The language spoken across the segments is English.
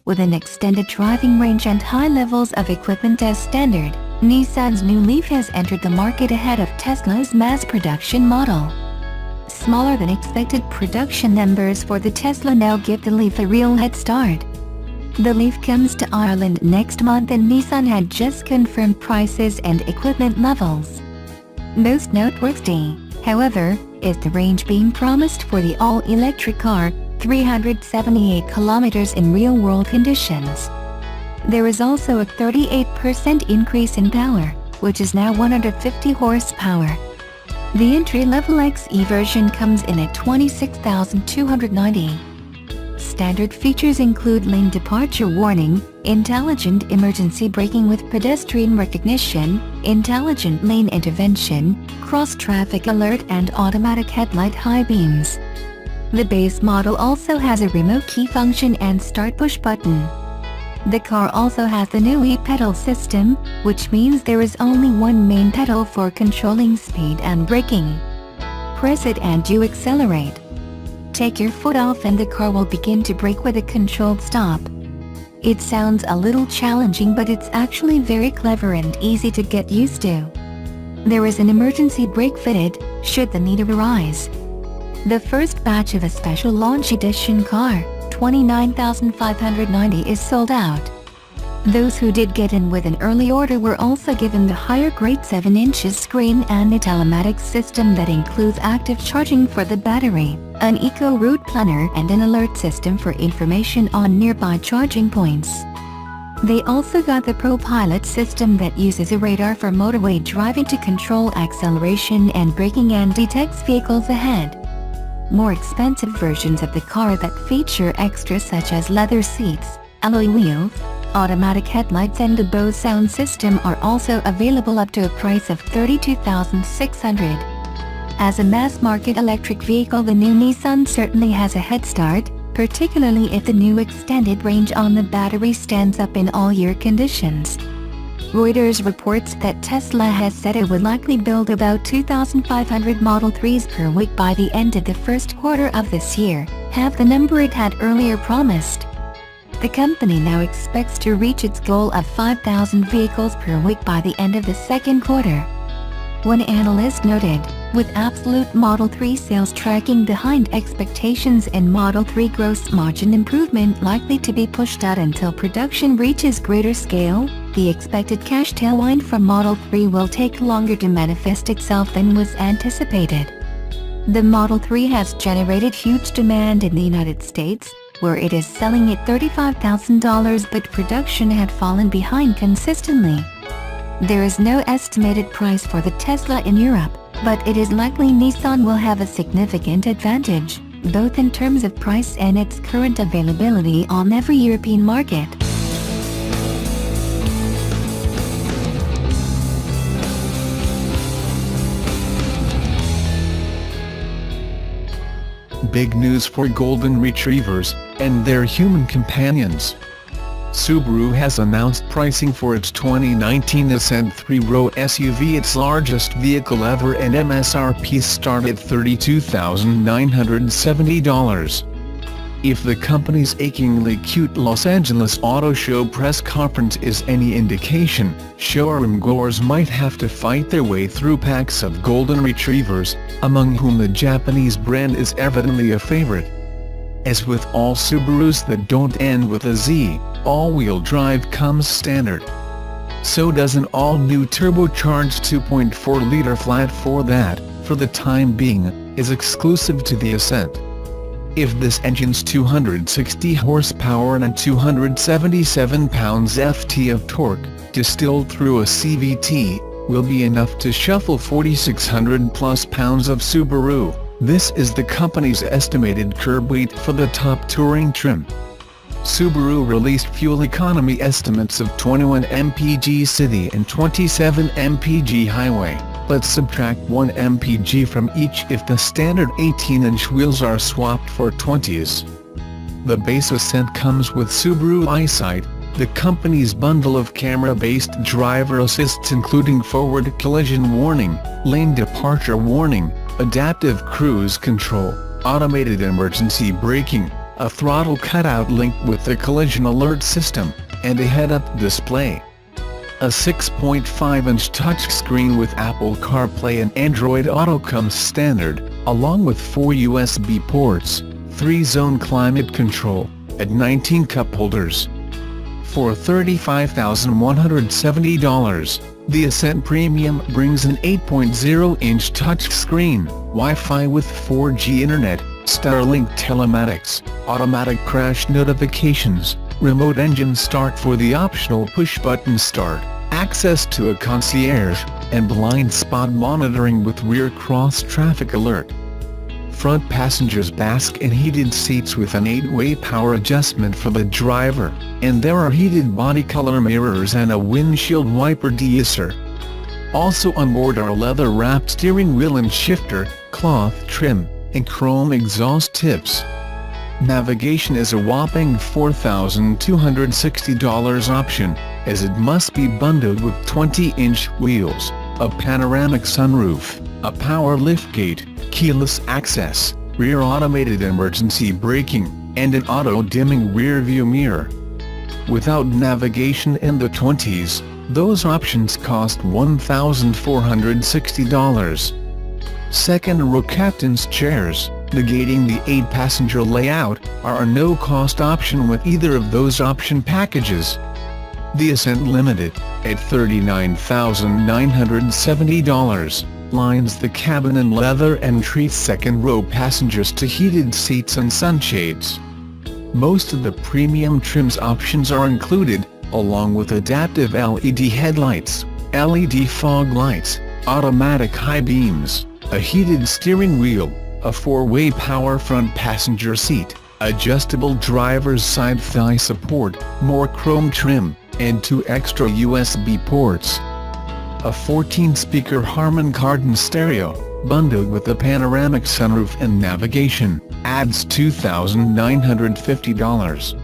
With an extended driving range and high levels of equipment as standard, Nissan's new LEAF has entered the market ahead of Tesla's mass production model. Smaller than expected production numbers for the Tesla now give the LEAF a real head start. The LEAF comes to Ireland next month and Nissan had just confirmed prices and equipment levels. Most noteworthy, however, is the range being promised for the all-electric car, 378 kilometers in real-world conditions. There is also a 38% increase in power, which is now 150 horsepower. The entry-level XE version comes in at $26,290. Standard features include lane departure warning, intelligent emergency braking with pedestrian recognition, intelligent lane intervention, cross-traffic alert and automatic headlight high beams. The base model also has a remote key function and start push button. The car also has the new e-pedal system, which means there is only one main pedal for controlling speed and braking. Press it and you accelerate. Take your foot off and the car will begin to brake with a controlled stop. It sounds a little challenging, but it's actually very clever and easy to get used to. There is an emergency brake fitted, should the need arise. The first batch of a special launch edition car, 29,590, is sold out. Those who did get in with an early order were also given the higher grade 7-inch screen and a telematics system that includes active charging for the battery, an eco route planner and an alert system for information on nearby charging points. They also got the Pro Pilot system that uses a radar for motorway driving to control acceleration and braking and detects vehicles ahead. More expensive versions of the car that feature extras such as leather seats, alloy wheels, automatic headlights and a Bose sound system are also available up to a price of $32,600. As a mass-market electric vehicle, the new Nissan certainly has a head start, particularly if the new extended range on the battery stands up in all year conditions. Reuters reports that Tesla has said it would likely build about 2,500 Model 3s per week by the end of the first quarter of this year, half the number it had earlier promised. The company now expects to reach its goal of 5,000 vehicles per week by the end of the second quarter. One analyst noted, with absolute Model 3 sales tracking behind expectations and Model 3 gross margin improvement likely to be pushed out until production reaches greater scale, the expected cash tailwind from Model 3 will take longer to manifest itself than was anticipated. The Model 3 has generated huge demand in the United States, where it is selling at $35,000, but production had fallen behind consistently. There is no estimated price for the Tesla in Europe, but it is likely Nissan will have a significant advantage, both in terms of price and its current availability on every European market. Big news for golden retrievers and their human companions. Subaru has announced pricing for its 2019 Ascent 3-row SUV, its largest vehicle ever, and MSRP start at $32,970. If the company's achingly cute Los Angeles Auto Show press conference is any indication, showroom goers might have to fight their way through packs of golden retrievers, among whom the Japanese brand is evidently a favorite. As with all Subarus that don't end with a Z, all-wheel drive comes standard. So does an all-new turbocharged 2.4-liter flat 4 that, for the time being, is exclusive to the Ascent. If this engine's 260 horsepower and 277 pounds-ft of torque, distilled through a CVT, will be enough to shuffle 4,600+ pounds of Subaru, this is the company's estimated curb weight for the top touring trim. Subaru released fuel economy estimates of 21 mpg city and 27 mpg highway. Let's subtract 1 mpg from each if the standard 18-inch wheels are swapped for 20s. The base Ascent comes with Subaru EyeSight, the company's bundle of camera-based driver assists including forward collision warning, lane departure warning, adaptive cruise control, automated emergency braking, a throttle cutout linked with the collision alert system, and a head-up display. A 6.5-inch touchscreen with Apple CarPlay and Android Auto comes standard, along with 4 USB ports, 3-zone climate control, and 19 cup holders. For $35,170, the Ascent Premium brings an 8.0-inch touchscreen, Wi-Fi with 4G internet, Starlink telematics, automatic crash notifications, remote engine start for the optional push-button start, access to a concierge, and blind spot monitoring with rear cross-traffic alert. Front passengers bask in heated seats with an 8-way power adjustment for the driver, and there are heated body color mirrors and a windshield wiper deicer. Also on board are leather-wrapped steering wheel and shifter, cloth trim, and chrome exhaust tips. Navigation is a whopping $4,260 option, as it must be bundled with 20-inch wheels, a panoramic sunroof, a power liftgate, keyless access, rear automated emergency braking, and an auto-dimming rear-view mirror. Without navigation in the 20s, those options cost $1,460. Second-row captain's chairs, negating the 8-passenger layout, are a no-cost option with either of those option packages. The Ascent Limited, at $39,970, lines the cabin in leather and treats second-row passengers to heated seats and sunshades. Most of the premium trims options are included, along with adaptive LED headlights, LED fog lights, automatic high beams, a heated steering wheel, a 4-way power front passenger seat, adjustable driver's side thigh support, more chrome trim, and 2 extra USB ports. A 14-speaker Harman Kardon stereo, bundled with a panoramic sunroof and navigation, adds $2,950.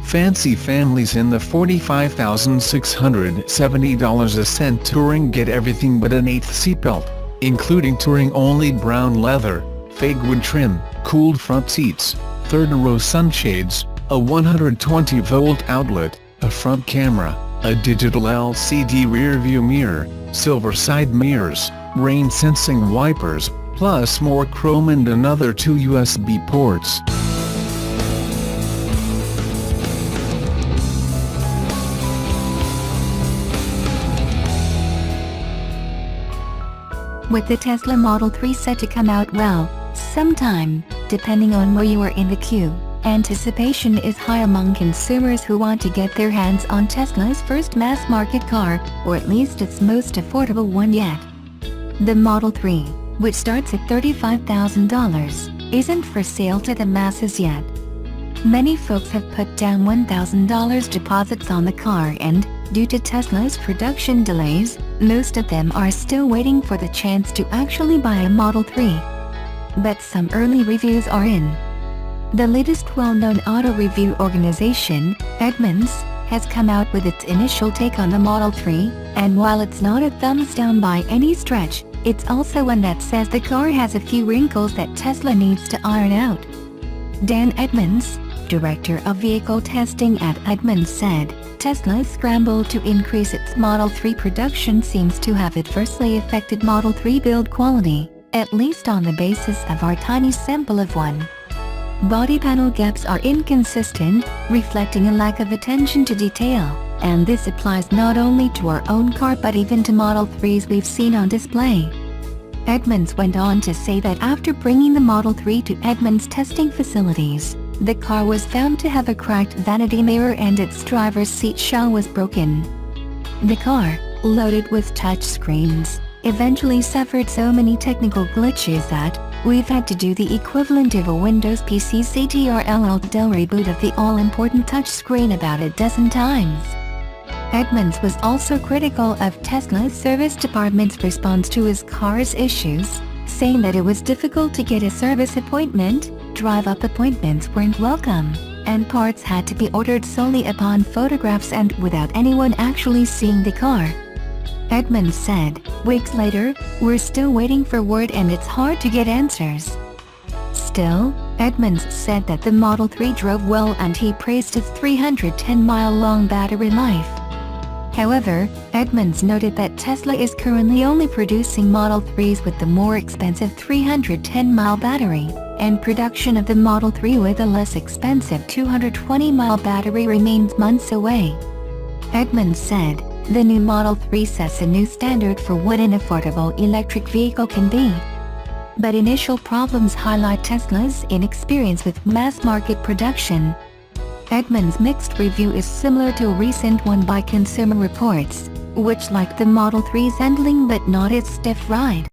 Fancy families in the $45,670 Ascent Touring get everything but an 8th seatbelt, including touring-only brown leather, fake wood trim, cooled front seats, third-row sunshades, a 120-volt outlet, a front camera, a digital LCD rear-view mirror, silver side mirrors, rain-sensing wipers, plus more chrome and another 2 USB ports. With the Tesla Model 3 set to come out sometime, depending on where you are in the queue, anticipation is high among consumers who want to get their hands on Tesla's first mass-market car, or at least its most affordable one yet. The Model 3, which starts at $35,000, isn't for sale to the masses yet. Many folks have put down $1,000 deposits on the car and, due to Tesla's production delays, most of them are still waiting for the chance to actually buy a Model 3. But some early reviews are in. The latest well-known auto review organization, Edmunds, has come out with its initial take on the Model 3, and while it's not a thumbs down by any stretch, it's also one that says the car has a few wrinkles that Tesla needs to iron out. Dan Edmunds, director of vehicle testing at Edmunds, said, "Tesla's scramble to increase its Model 3 production seems to have adversely affected Model 3 build quality, at least on the basis of our tiny sample of one. Body panel gaps are inconsistent, reflecting a lack of attention to detail, and this applies not only to our own car but even to Model 3s we've seen on display." Edmunds went on to say that after bringing the Model 3 to Edmunds testing facilities, the car was found to have a cracked vanity mirror and its driver's seat shell was broken. The car, loaded with touchscreens, eventually suffered so many technical glitches that we've had to do the equivalent of a Windows PC CTRL-Alt-Del reboot of the all-important touchscreen about a dozen times. Edmunds was also critical of Tesla's service department's response to his car's issues, saying that it was difficult to get a service appointment, drive-up appointments weren't welcome, and parts had to be ordered solely upon photographs and without anyone actually seeing the car. Edmunds said, "Weeks later, we're still waiting for word and it's hard to get answers." Still, Edmonds said that the Model 3 drove well and he praised its 310-mile-long battery life. However, Edmonds noted that Tesla is currently only producing Model 3s with the more expensive 310-mile battery, and production of the Model 3 with a less expensive 220-mile battery remains months away. Edmonds said, "The new Model 3 sets a new standard for what an affordable electric vehicle can be." But initial problems highlight Tesla's inexperience with mass-market production. Edmonds' mixed review is similar to a recent one by Consumer Reports, which liked the Model 3's handling but not its stiff ride.